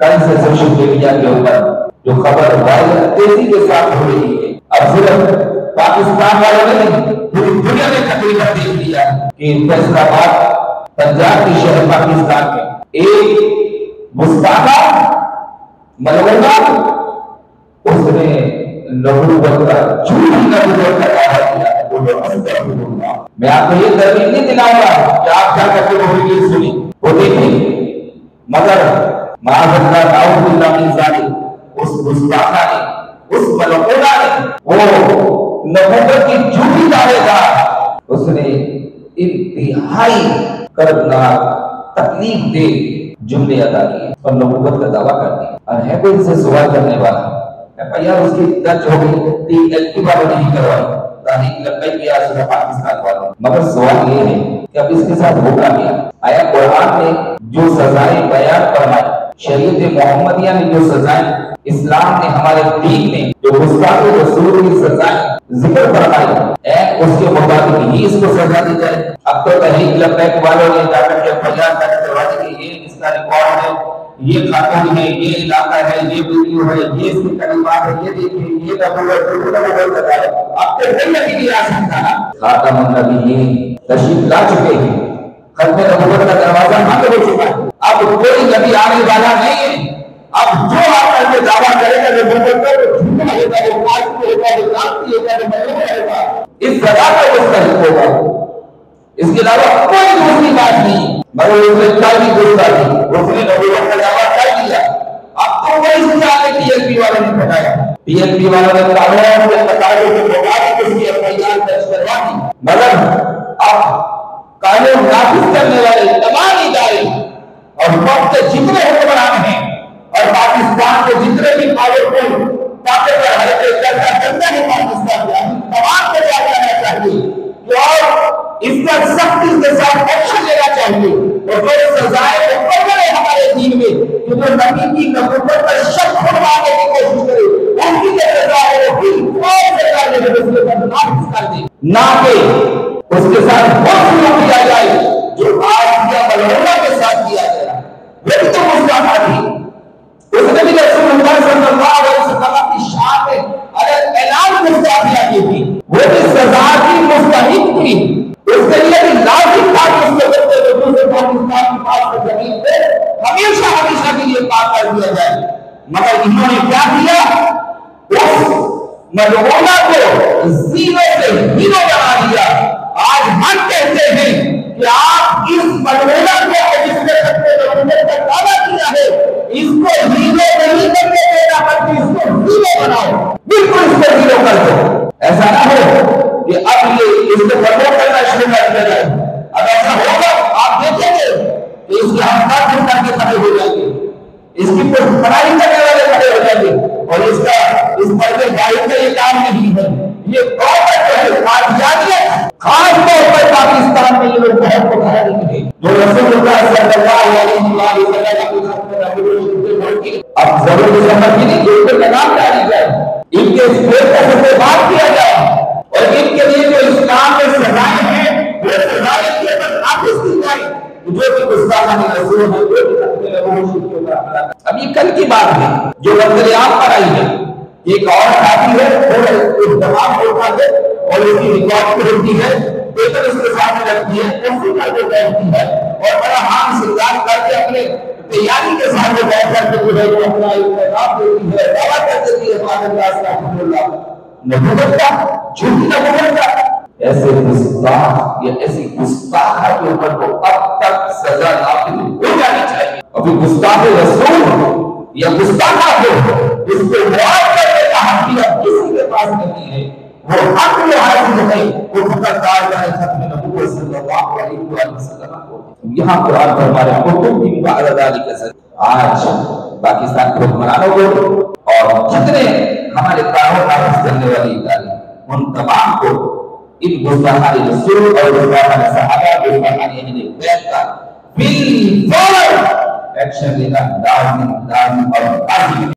कल से social media के ऊपर जो खबर वायरल तेजी के साथ हो रही है, अब सिर्फ पाकिस्तान वालों ने नहीं पूरी दुनिया ने तकरीबन देख लिया कि फैसलाबाद पंजाब के शहर पाकिस्तान में एक मुस्ताफा मलवना उसने नबूवत का झूठी नबूवत का दावा किया है। बोलो अस्तगफिरुल्लाह। मैं आपको ये तरकीब नहीं दिलाऊंगा कि आप क्या करके वो वीडियो सुनी वो देखिए, मगर माज़अल्लाह नाउज़ुबिल्लाह मिन ज़ालिक उस मुस्ताफा ने उस मलवना ने वो नबूवत की झूठी दावेदार उसने इंतहाई कर्बनाक तकलीफ दे जुमले अदा किए और नबूवत का दावा कर दिया। और है कोई इनसे सवाल करने वाला यार उसकी दर्ज हो गई TLP वालों ने ही करवाई, तारीख लग गई या पाकिस्तान वालों। मगर सवाल ये है कि अब इसके साथ होगा क्या? आया कुरान ने जो सजाएं बयान फरमाई, शरीयत मोहम्मदिया ने जो सजाएं, इस्लाम ने हमारे दीन ने जो गुस्ताख रसूल की सजाएं जिक्र फरमाई उसके मुताबिक ही इसको सजा दी जाए। अब तो तहरीक लब्बैक वालों ने जाकर के फरियाद करवा दी कि ये इसका रिकॉर्ड है, ये खातून है, ये इलाका है, ये वीडियो है, ये इसकी कलिमात है, ये देखिए ये नबूवत है। अब तो कहीं नहीं आ सकता। खातमुन नबिय्यीन तशरीफ ला चुके हैं, खत्म नबूवत का दरवाजा बंद हो चुका है। अब कोई नबी आने वाला नहीं है। अब जो आपका दावा करेगा नबूवत का वो झूठा होगा, वो काफिर होगा, वो काफिर होगा, वो मजलूम होगा, इस सजा का मुस्तहिक होगा। इसके अलावा कोई दूसरी बात नहीं। मगर उसने क्या भी गुस्सा थी, उसने नबूवत का दावा कर दिया। अब तो वही सजा TLP वालों ने बताया, TLP वालों ने कानून के मुताबिक मुताबिक उसकी FIR दर्ज करवा दी। मगर अब कानून नाफिज करने वाले तमाम इदारे और वक्त जितने हुक्मरान हैं और पाकिस्तान के जितने भी पावरफुल ताकतवर हरकतें करता है पाकिस्तान में, तमाम को क्या करना चाहिए और इसका सख्ती के साथ एक्शन लेना चाहिए। और जो सजाएं मुकर्रर है हमारे दीन में कि जो नबी की नबूवत पर शक खुलवाने की कोशिश करे, उनकी जो सजा है वो बिल्कुल सजा लेने पर नाफिज कर दे, ना कि उसके साथ वो शुरू किया जाए जो आज या मलवना के साथ किया गया। वो भी तो मुस्ताफा थी, उसने भी रसूलुल्लाह सल्लल्लाहु अलैहि वसल्लम की शान में अगर ऐलान मुस्ताफिया की थी, वो भी सजा की मुस्तहिक थी। उसके लिए भी लाजिम था कि उसके बदले में दूसरे पाकिस्तान की पास में जमीन पे हमेशा हमेशा के लिए पाक कर दिया जाए। मगर इन्होंने क्या किया? उस मलवना को जीरो से हीरो बना दिया। आज हम कहते हैं कि आप इस मलवना को जिसने अपने नबूवत का दावा किया है इसको हीरो नहीं करने देना, बल्कि इसको हीरो बनाओ, बिल्कुल इसको हीरो कर दो। ऐसा ना हो कि अब ये इसको प्रमोट करना शुरू कर दिया जाए। अब ऐसा होगा आप देखेंगे कि इसके हम काफिर करके खड़े हो जाएंगे, इसकी पढ़ाई करने वाले खड़े हो जाएंगे और इसका इस पर गाइड का ये काम नहीं है। ये गवर्नमेंट जो है कादियानियत, खास तौर पर पाकिस्तान में ये लोग बहुत को खड़ा नहीं है। जो रसूलुल्लाह सल्लल्लाहु अलैहि वसल्लम अब जरूर समझ नहीं कि इनके नाम डाली जाए, इनके स्टेटस से बात किया जाए और इनके लिए जो इस्लाम में सजाएं हैं वो सजाएं के ऊपर नाफिज की जाए। जो भी गुस्ताखानी रसूल है वो भी अपने नबूवत के ऊपर हमला कर। अब ये कल की बात है जो वक्तलियात पर आई है। एक और आती है वो तमाम होता है और इसकी रिकॉर्डिंग होती है, पेपर उसके सामने रखती है, उसी पर वो बैठती है और बड़ा हाथ सिरदार करके अपने तैयारी के सामने बैठ करके जो है वो अपना इंतजाम देती है, दावा कर देती है माशाअल्लाह नबूवत का, झूठी नबूवत का। ऐसे गुस्ताख या ऐसी गुस्ताखा के ऊपर को अब तक सजा नाफिज हो जानी चाहिए। अभी गुस्ताख रसूल या गुस्ताखा हो इसको मुआफ करने का हक किसी के पास नहीं है। वो हक जो हासिल है वो फकत दार खत्म नबूवत सल्लल्लाहु अलैहि वसल्लम को। यहाँ कुरान फरमा रहा है तुम भी बादाली के सर आज पाकिस्तान के हुक्मरानों को और जितने हमारे कानून नाफिज करने वाले इदारे उन तमाम को इन गुस्ताखानी रसूल और गुस्ताखानी सहाबा गुस्ताखानी अहले बैत का बिल फौरन एक्शन लेना लाजिम और लाजिम।